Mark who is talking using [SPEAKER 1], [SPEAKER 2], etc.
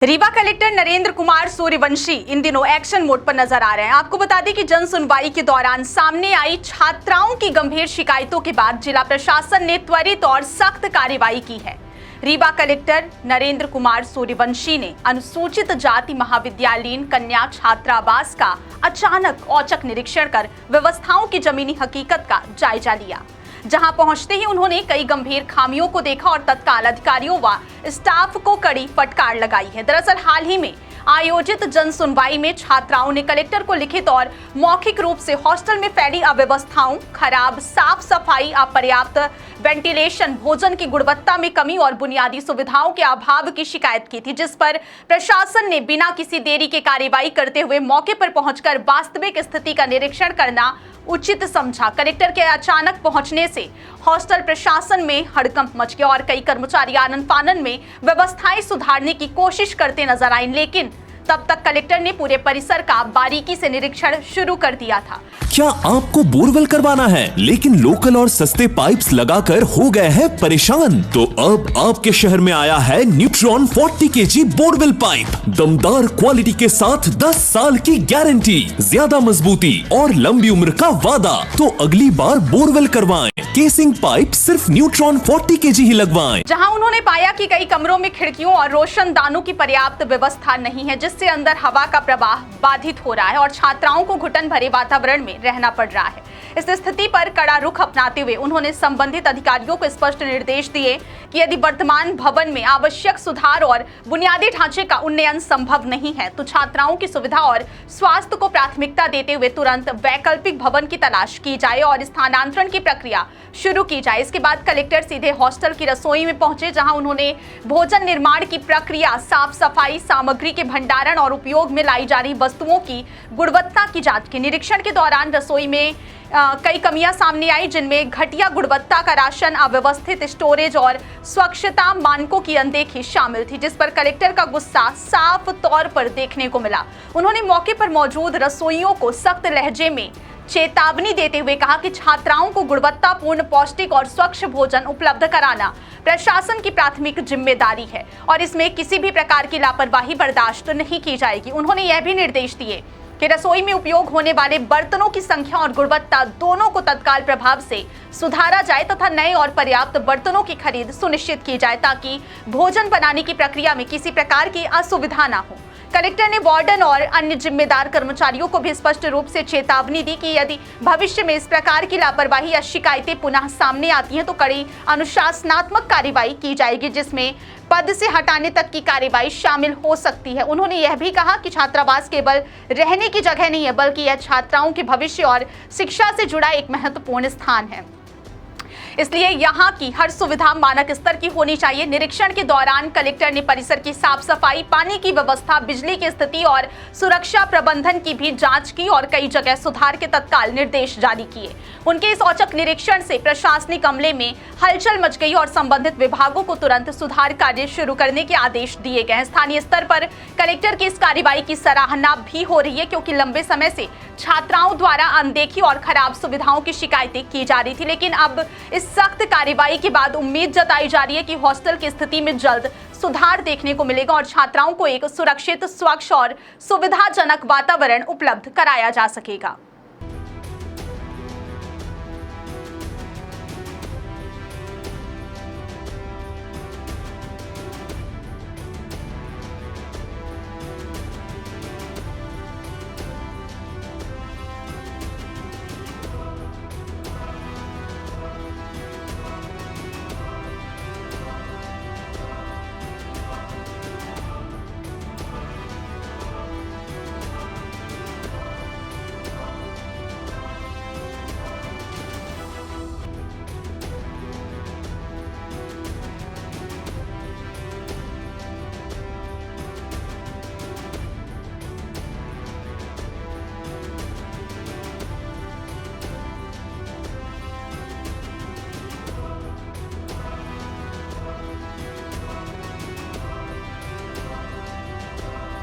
[SPEAKER 1] Rewa collector Narendra Kumar Suryavanshi इन दिनों action mode पर नजर आ रहे हैं। आपको बता दें कि जन सुनवाई के दौरान सामने आई छात्राओं की गंभीर शिकायतों के बाद जिला प्रशासन ने त्वरित और सख्त कार्रवाई की है। रीवा कलेक्टर नरेंद्र कुमार सूर्यवंशी ने अनुसूचित जाति महाविद्यालयीन कन्या छात्रावास का अचानक औचक निरीक्षण कर व्यवस्थाओं की जमीनी हकीकत का जायजा लिया। जहां पहुंचते ही उन्होंने कई गंभीर खामियों को देखा और तत्काल अधिकारियों व स्टाफ को कड़ी फटकार लगाई है। दरअसल हाल ही में आयोजित जन सुनवाई में छात्राओं ने कलेक्टर को लिखित और मौखिक रूप से हॉस्टल में फैली अव्यवस्थाओं, खराब साफ सफाई, अपर्याप्त वेंटिलेशन, भोजन की गुणवत्ता में कमी और बुनियादी सुविधाओं के अभाव की शिकायत की थी, जिस पर प्रशासन ने बिना किसी देरी के कार्रवाई करते हुए मौके पर पहुंचकर वास्तविक स्थिति का निरीक्षण करना उचित समझा। कलेक्टर के अचानक पहुंचने से हॉस्टल प्रशासन में हड़कंप मच गया और कई कर्मचारी आनन फानन में व्यवस्थाएं सुधारने की कोशिश करते नजर आए, लेकिन तब तक कलेक्टर ने पूरे परिसर का बारीकी से निरीक्षण शुरू कर दिया था।
[SPEAKER 2] क्या आपको बोरवेल करवाना है लेकिन लोकल और सस्ते पाइप्स लगाकर हो गए हैं परेशान? तो अब आपके शहर में आया है न्यूट्रॉन 40 kg बोरवेल पाइप। दमदार क्वालिटी के साथ 10 साल की गारंटी, ज्यादा मजबूती और लंबी उम्र का वादा। तो अगली बार बोरवेल करवाएं, केसिंग पाइप सिर्फ न्यूट्रॉन 40 kg ही लगवाएं।
[SPEAKER 1] जहां उन्होंने पाया कि कई कमरों में खिड़कियों और रोशनदानों की पर्याप्त व्यवस्था नहीं है, जिससे अंदर हवा का प्रवाह बाधित हो रहा है और छात्राओं को घुटन भरे वातावरण में रहना पड़ रहा है। इस स्थिति पर कड़ा रुख अपनाते हुए उन्होंने संबंधित अधिकारियों को स्पष्ट निर्देश दिए कि यदि वर्तमान भवन में आवश्यक सुधार और बुनियादी ढांचे का उन्नयन संभव नहीं है तो छात्राओं की सुविधा और स्वास्थ्य को प्राथमिकता देते हुए तुरंत वैकल्पिक भवन की तलाश की जाए और स्थानांतरण की प्रक्रिया शुरू की जाए। इसके बाद कलेक्टर सीधे हॉस्टल की रसोई में पहुंचे, जहां उन्होंने भोजन निर्माण की प्रक्रिया, साफ सफाई, सामग्री के भंडारण और उपयोग में लाई जा रही वस्तुओं की गुणवत्ता की जांच की। निरीक्षण के दौरान रसोई में कई कमियां सामने आई, जिनमें घटिया गुणवत्ता का राशन, अव्यवस्थित स्टोरेज और स्वच्छता मानकों की अनदेखी शामिल थी, जिस पर कलेक्टर का गुस्सा साफ तौर पर देखने को मिला। उन्होंने मौके पर मौजूद रसोइयों को सख्त लहजे में चेतावनी देते हुए कहा कि छात्राओं को गुणवत्तापूर्ण, पौष्टिक और स्वच्छ भोजन उपलब्ध कराना प्रशासन की प्राथमिक जिम्मेदारी है और इसमें किसी भी प्रकार की लापरवाही बर्दाश्त नहीं की जाएगी। उन्होंने यह भी निर्देश दिए कि रसोई में उपयोग होने वाले बर्तनों की संख्या और गुणवत्ता दोनों को तत्काल प्रभाव से सुधारा जाए तथा नए और पर्याप्त बर्तनों की खरीद सुनिश्चित की जाए ताकि भोजन बनाने की प्रक्रिया में किसी प्रकार की असुविधा न हो। कलेक्टर ने वार्डन और अन्य जिम्मेदार कर्मचारियों को भी स्पष्ट रूप से चेतावनी दी कि यदि भविष्य में इस प्रकार की लापरवाही या शिकायतें पुनः सामने आती हैं तो कड़ी अनुशासनात्मक कार्रवाई की जाएगी, जिसमें पद से हटाने तक की कार्रवाई शामिल हो सकती है। उन्होंने यह भी कहा कि छात्रावास केवल रहने की जगह नहीं है, बल्कि यह छात्राओं के भविष्य और शिक्षा से जुड़ा एक महत्वपूर्ण स्थान है, इसलिए यहाँ की हर सुविधा मानक स्तर की होनी चाहिए। निरीक्षण के दौरान कलेक्टर ने परिसर की साफ सफाई, पानी की व्यवस्था, बिजली की स्थिति और सुरक्षा प्रबंधन की भी जांच की और कई जगह सुधार के तत्काल निर्देश जारी किए। उनके इस औचक निरीक्षण से प्रशासनिक अमले में हलचल मच गई और संबंधित विभागों को तुरंत सुधार कार्य शुरू करने के आदेश दिए गए। स्थानीय स्तर पर कलेक्टर की इस कार्रवाई की सराहना भी हो रही है, क्योंकि लंबे समय से छात्राओं द्वारा अनदेखी और खराब सुविधाओं की शिकायतें की जा रही थी, लेकिन अब इस सख्त कार्रवाई के बाद उम्मीद जताई जा रही है कि हॉस्टल की स्थिति में जल्द सुधार देखने को मिलेगा और छात्राओं को एक सुरक्षित, स्वच्छ और सुविधाजनक वातावरण उपलब्ध कराया जा सकेगा।